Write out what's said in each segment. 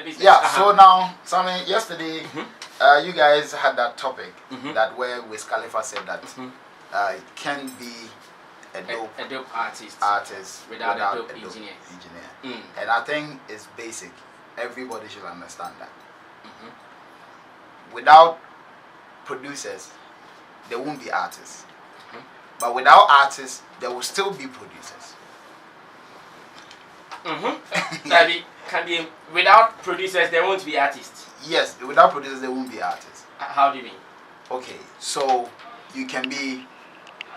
business. Yeah. So now, Sammy, yesterday, you guys had that topic that where Wiz Khalifa said that it can be a dope artist without a dope engineer. And I think it's basic. Everybody should understand that. Without producers, there won't be artists. But without artists, there will still be producers. Can be without producers, there won't be artists. Yes, without producers, there won't be artists. How do you mean? Okay, so you can be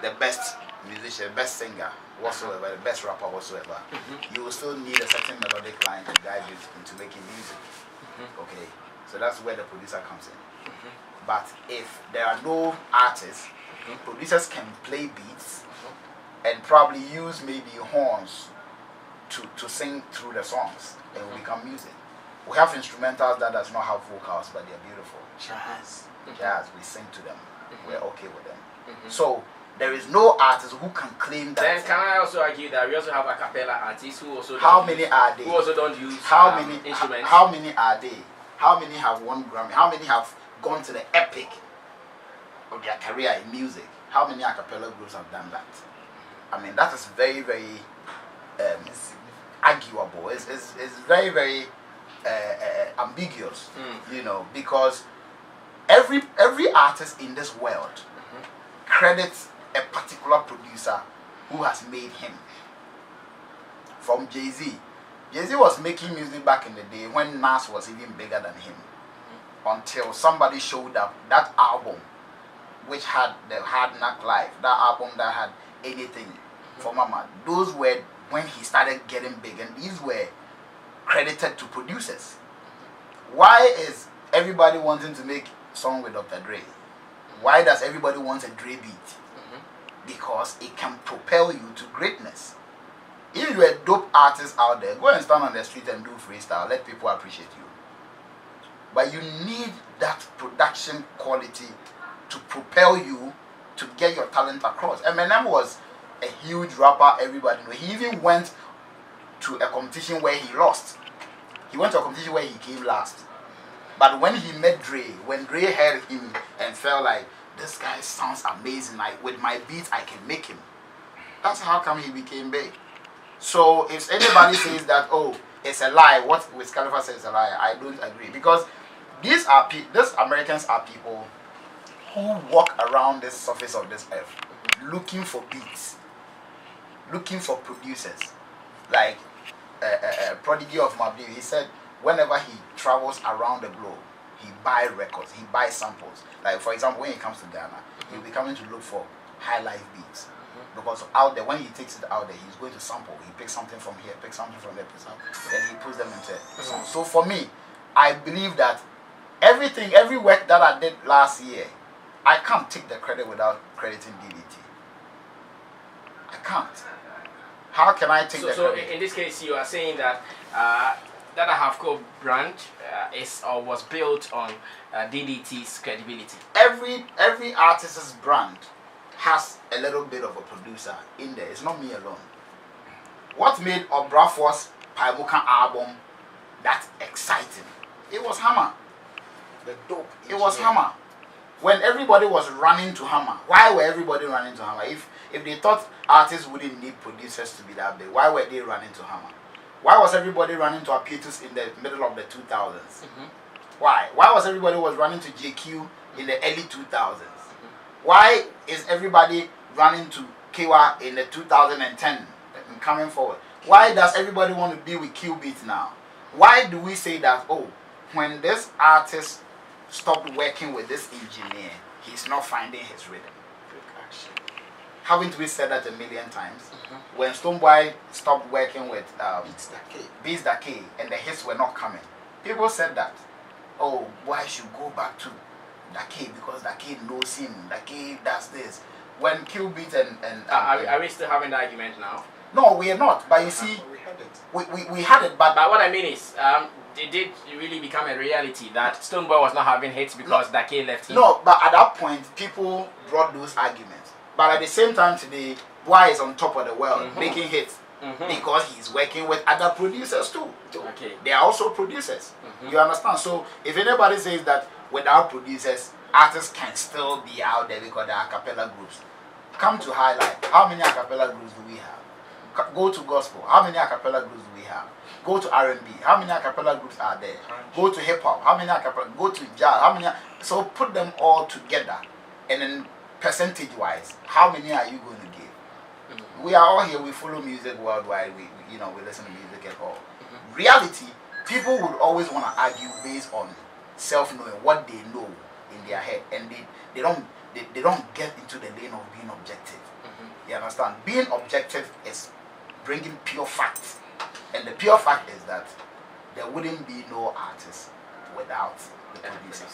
the best musician, best singer, whatsoever, the best rapper, whatsoever. You will still need a certain melodic line to guide you into making music. Okay, so that's where the producer comes in. But if there are no artists, producers can play beats and probably use maybe horns to sing through the songs and it will become music. We have instrumentals that does not have vocals, but they're beautiful. Jazz, we sing to them. We're okay with them. So there is no artist who can claim that. Then can I also argue that we also have a cappella artists who also how many are they? Who also don't use instruments? How many are they? How many have won Grammy? How many have gone to the epic of their career in music? How many a cappella groups have done that? I mean, that is very, very arguable. It's very, very ambiguous, you know, because every artist in this world credits a particular producer who has made him. From Jay-Z. Jay-Z was making music back in the day when Nas was even bigger than him. Until somebody showed up, that album which had the Hard Knock Life, that album that had anything for Mama, those were when he started getting big, and these were credited to producers. Why is everybody wanting to make song with Dr. Dre? Why does everybody want a Dre beat? Because it can propel you to greatness. If you're a dope artist out there, go and stand on the street and do freestyle. Let people appreciate you. But you need that production quality to propel you to get your talent across. Eminem was a huge rapper, everybody knows. He even went to a competition where he lost. He went to a competition where he came last. But when he met Dre, when Dre heard him and felt like, this guy sounds amazing, like with my beats I can make him. That's how come he became big. So if anybody says that, oh, it's a lie, what Wiz Khalifa says is a lie, I don't agree. Because these Americans are people who walk around the surface of this earth looking for beats, looking for producers. Like Prodigy of Mabdi, he said whenever he travels around the globe, he buys records, he buys samples. Like for example, when he comes to Ghana, he'll be coming to look for high life beats. Because out there, when he takes it out there, he's going to sample. He picks something from here, picks something from there, then he puts them into a song. So for me, I believe that every work that I did last year, I can't take the credit without crediting DDT. I can't. How can I take the credit? So in this case, you are saying that Dada Hafco brand is or was built on DDT's credibility. Every artist's brand has a little bit of a producer in there. It's not me alone. What made Obrafo's Paimuka album that exciting? It was Hammer. The dope. It was Hammer. When everybody was running to Hammer, why were everybody running to Hammer? If they thought artists wouldn't need producers to be that big, why were they running to Hammer? Why was everybody running to Apiatus in the middle of the 2000s? Why? Why was everybody running to JQ in the early 2000s? Why is everybody running to Kiwa in the 2010 and coming forward? Why does everybody want to be with Qbeat now? Why do we say that, oh, when this artist stopped working with this engineer, he's not finding his rhythm? Haven't we said that a million times? When Stonebwoy stopped working with Beats Da K and the hits were not coming, people said that, oh, boy should go back to Da K because Da K knows him, Da K does this. When Qbeat and are we still having the argument now? No, we are not. But you see, we had it. But what I mean is, it did really become a reality that Stonebwoy was not having hits because Da K left him. No, but at that point, people brought those arguments. But at the same time today, Boy is on top of the world, making hits. because he's working with other producers too. Okay. They are also producers. You understand? So if anybody says that without producers, artists can still be out there because they are a cappella groups, come to highlight. How many a cappella groups do we have? Go to gospel. How many a cappella groups do we have? Go to R&B. How many a cappella groups are there? Go to hip hop. How many a cappella? Go to jazz. How many? So put them all together, and then percentage wise, how many are you going to give? We are all here. We follow music worldwide. We listen to music at all. Reality, people would always want to argue based on self-knowing, what they know in their head, and they don't get into the lane of being objective. You understand? Being objective is bringing pure facts, and the pure fact is that there wouldn't be no artist without the producer.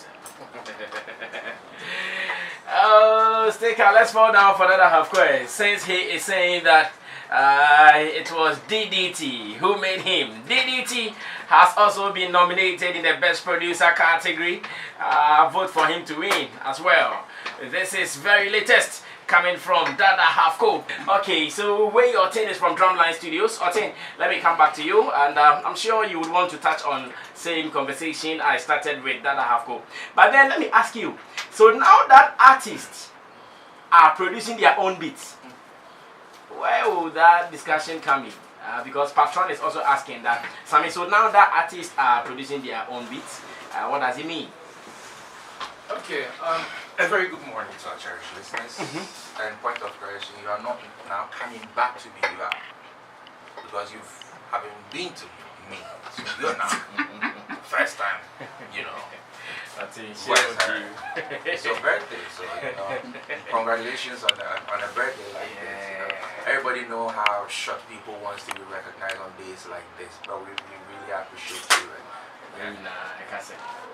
Oh, Sticker, let's fall down for Dada Hafco. Since he is saying that it was DDT who made him. DDT has also been nominated in the Best Producer category. Vote for him to win as well. This is very latest coming from Dada Hafco. Okay, so where Oteng is from Drumline Studios. Oteng, let me come back to you, and I'm sure you would want to touch on same conversation I started with Dada Hafco. But then let me ask you, so now that artists are producing their own beats, where will that discussion come in? Because Patron is also asking that, Sammy, so now that artists are producing their own beats, what does it mean? Okay, a very good morning to our cherished listeners. And point of correction, you are not now coming back to me, you are, because you haven't been to me. So you're now first time, That's it. It's your birthday, so congratulations on a birthday like this. Everybody know how short people wants to be recognized on days like this, but we really appreciate you.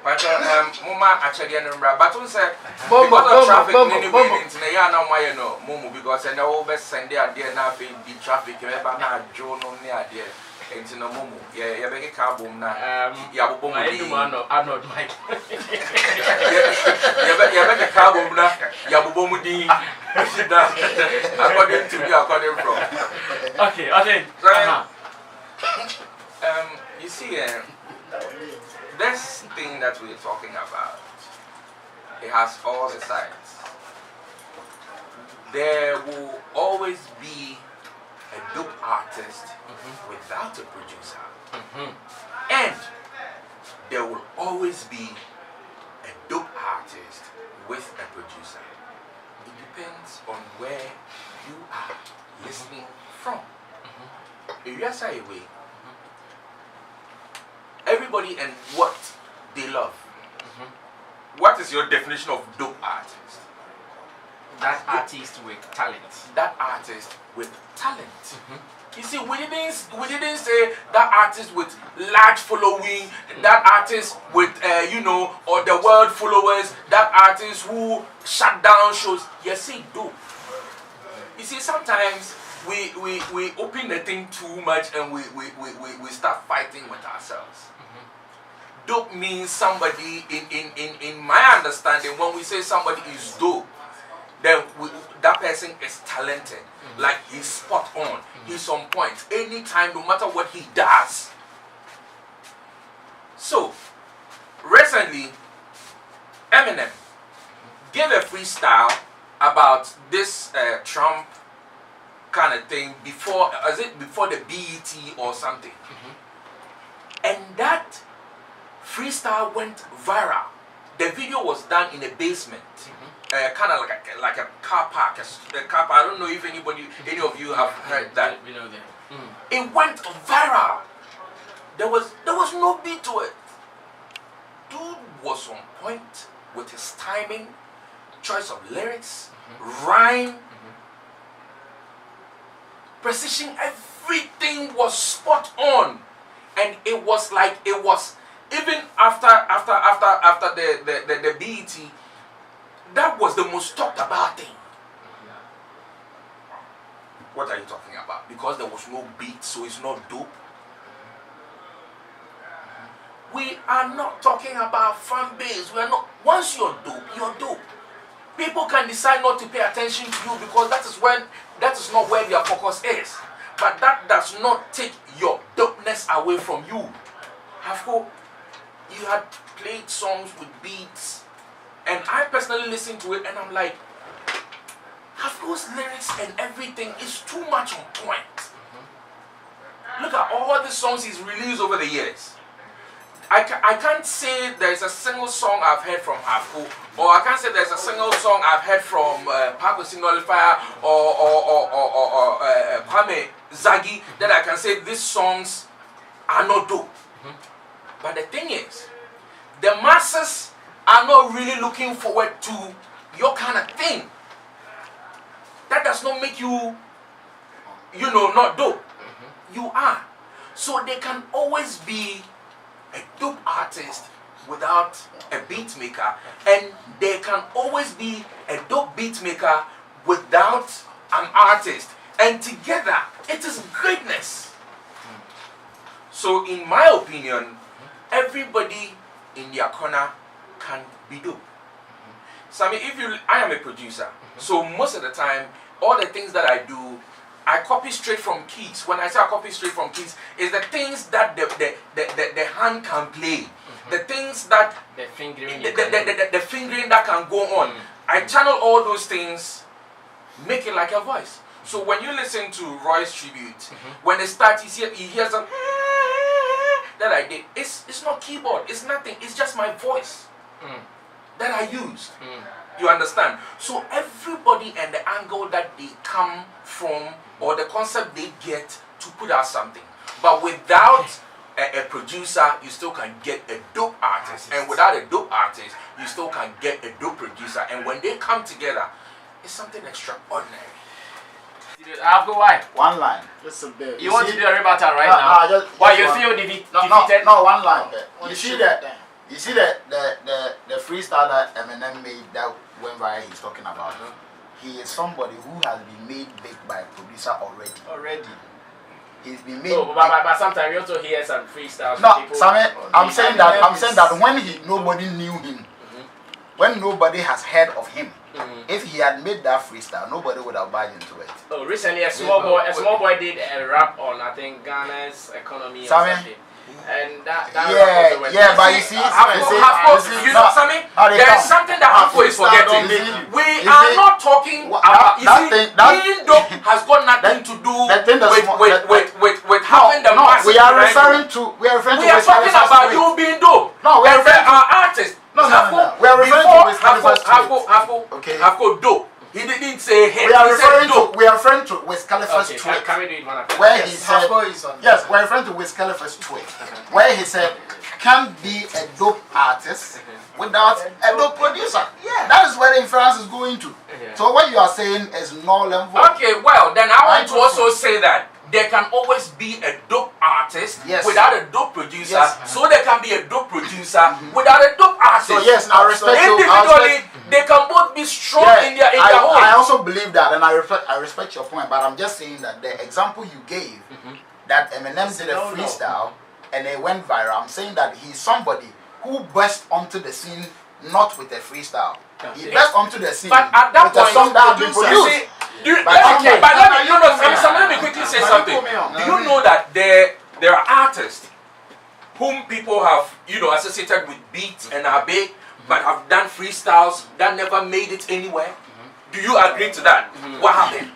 But Mama actually but we say traffic because I know best send there now the traffic na Joe no near there into no mumu. Yeah, beg car boom na yabubomu Arnold Mike. Yeah, beg a car boom na yabubomu di according to me, according from. Okay. You see this thing that we're talking about, it has all the sides. There will always be a dope artist without a producer. And there will always be a dope artist with a producer. It depends on where you are listening from. Areas are away. Everybody and what they love. What is your definition of dope artist? That artist with talent. That artist with talent. You see, we didn't say that artist with large following, that artist with or the world followers, that artist who shut down shows. You see, dope. You see, sometimes we open the thing too much and we start fighting with ourselves. Dope means somebody, in my understanding, when we say somebody is dope, then that person is talented. Like he's spot on, he's on point, anytime, no matter what he does. So, recently, Eminem gave a freestyle about this Trump kind of thing before the BET or something. And that freestyle went viral. The video was done in a basement, kind of like a car park. I don't know if any of you have heard that. We know that. It went viral. There was no beat to it. Dude was on point with his timing, choice of lyrics, rhyme, precision. Everything was spot on, and it was even after the BET, that was the most talked about thing. What are you talking about? Because there was no beat, so it's not dope. We are not talking about fan base. We are not. Once you're dope, you're dope. People can decide not to pay attention to you because that is not where their focus is. but that does not take your dopeness away from you. Hafco, you had played songs with beats, and I personally listened to it, and I'm like, Hafco's lyrics and everything is too much on point. Look at all the songs he's released over the years. I can't say there's a single song I've heard from Hafco, or I can't say there's a single song I've heard from Paco Signolifier or Kwame Zagi that I can say these songs are not dope. But the thing is, the masses are not really looking forward to your kind of thing. That does not make you, not dope. You are. So they can always be a dope artist without a beat maker, and there can always be a dope beat maker without an artist, and together it is greatness. So in my opinion, everybody in their corner can be dope. Sammy, I am a producer, so most of the time all the things that I do, I copy straight from keys. When I say I copy straight from keys, is the things that the hand can play, the things that the fingering, the fingering that can go on. I channel all those things, make it like a voice. So when you listen to Roy's tribute, when they start, he hears a that I did. It's not keyboard. It's nothing. It's just my voice that I used. You understand? So everybody and the angle that they come from, or the concept they get to put out something. But without a producer, you still can get a dope artist. And without a dope artist, you still can get a dope producer. And when they come together, it's something extraordinary. Hafco, why? One line. Just a bit. You want to do a rebuttal right now? Just Why you one. feel defeated? No, one line. One You see shit that? down. You see that the freestyle that Eminem made that went viral, he's talking about. He is somebody who has been made big by a producer already. He's been made. No, but sometimes you also hear some freestyles. No, people. Sammy, I'm saying that when nobody knew him, when nobody has heard of him, if he had made that freestyle, nobody would have bought into it. Oh, recently a small boy did a rap on I think Ghana's economy or Sammy? something. And that Yeah, but you see, Sammy, there is something that Hafco is forgetting. We are not talking about. Being dope has got nothing to do with having the masses. We are referring to. We are talking about you being dope. No, we are referring to our artists. No. We are referring to Wiz Khalifa's Hafco dope. He didn't say hey. We are referring to Wiz Khalifa's tweet. Can we do it one after? Where he said, yes, we're referring to Wiz Khalifa's tweet, where he said, can't be a dope artist without a dope producer. Yeah, that is where the inference is going to. So what you are saying is null and void. Okay, well then I want to also say that there can always be a dope artist without a dope producer. So there can be a dope producer without a dope artist. So yes, I respect individually. They can both be strong in their own. I also believe that, and I respect your point, but I'm just saying that the example you gave, that Eminem did a freestyle and it went viral, I'm saying that he's somebody who burst onto the scene not with a freestyle. He burst onto the scene but at that with a song that had been produced. Let me quickly say something. Do you know that there are artists whom people have associated with beats and are big, but have done freestyles that never made it anywhere? Do you agree to that? What happened?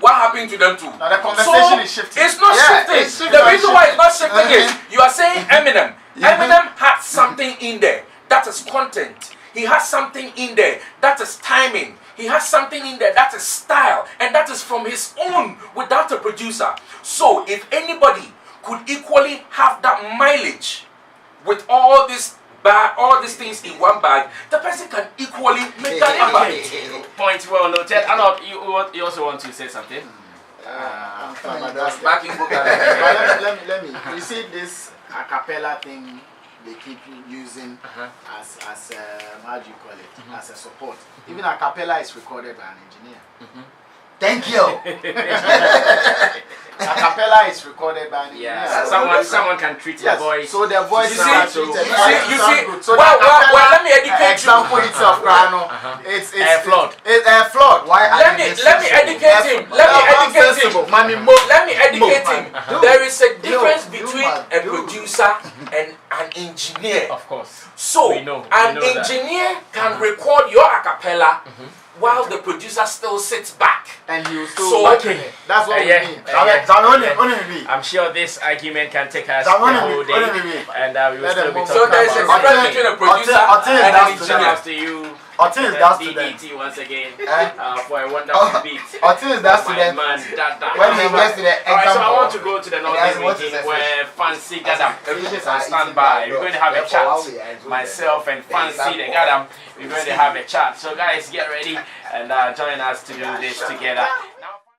What happened to them too? Now the conversation is shifting. It's not shifting. The reason why it's not shifting is you are saying Eminem. Eminem had something in there that is content. He has something in there that is timing. He has something in there that is style, and that is from his own without a producer. So if anybody could equally have that mileage with all these things in one bag, the person can equally make that impact. Point well noted. Arnold, you also want to say something? Let me. You see this a cappella thing they keep using as how do you call it? As a support. Even a cappella is recorded by an engineer. Thank you. a cappella is recorded by Yeah, someone can treat the voice. So the voice You sounds see, treated. you see. So Well, the cappella let me educate example you. itself, Grano. It's flawed. It's flawed. Why are Let you me educate him. Let me educate him. Let me educate him. There is a difference between a producer and an engineer. Of course. So We know an that. engineer can record your a cappella while the producer still sits back. And you still So, backing it. That's what we mean. I'm sure this argument can take us the That one whole is- day, and we will Let still them be move. talking So there is a about difference between a producer and an that's engineer. Shouts to you, Until that's to them. DDT once again, Eh? for a wonderful beat. Until that's to My them. man, Dada. When he gets to the Alright, so I example, want to go to the northern what is region the where Fancy Gadam is on are standby. eating We're going to have a therefore, while we are chat. enjoying Myself and the Fancy the example. Gadam, we're going to have a chat. So guys, get ready and join us to do this together.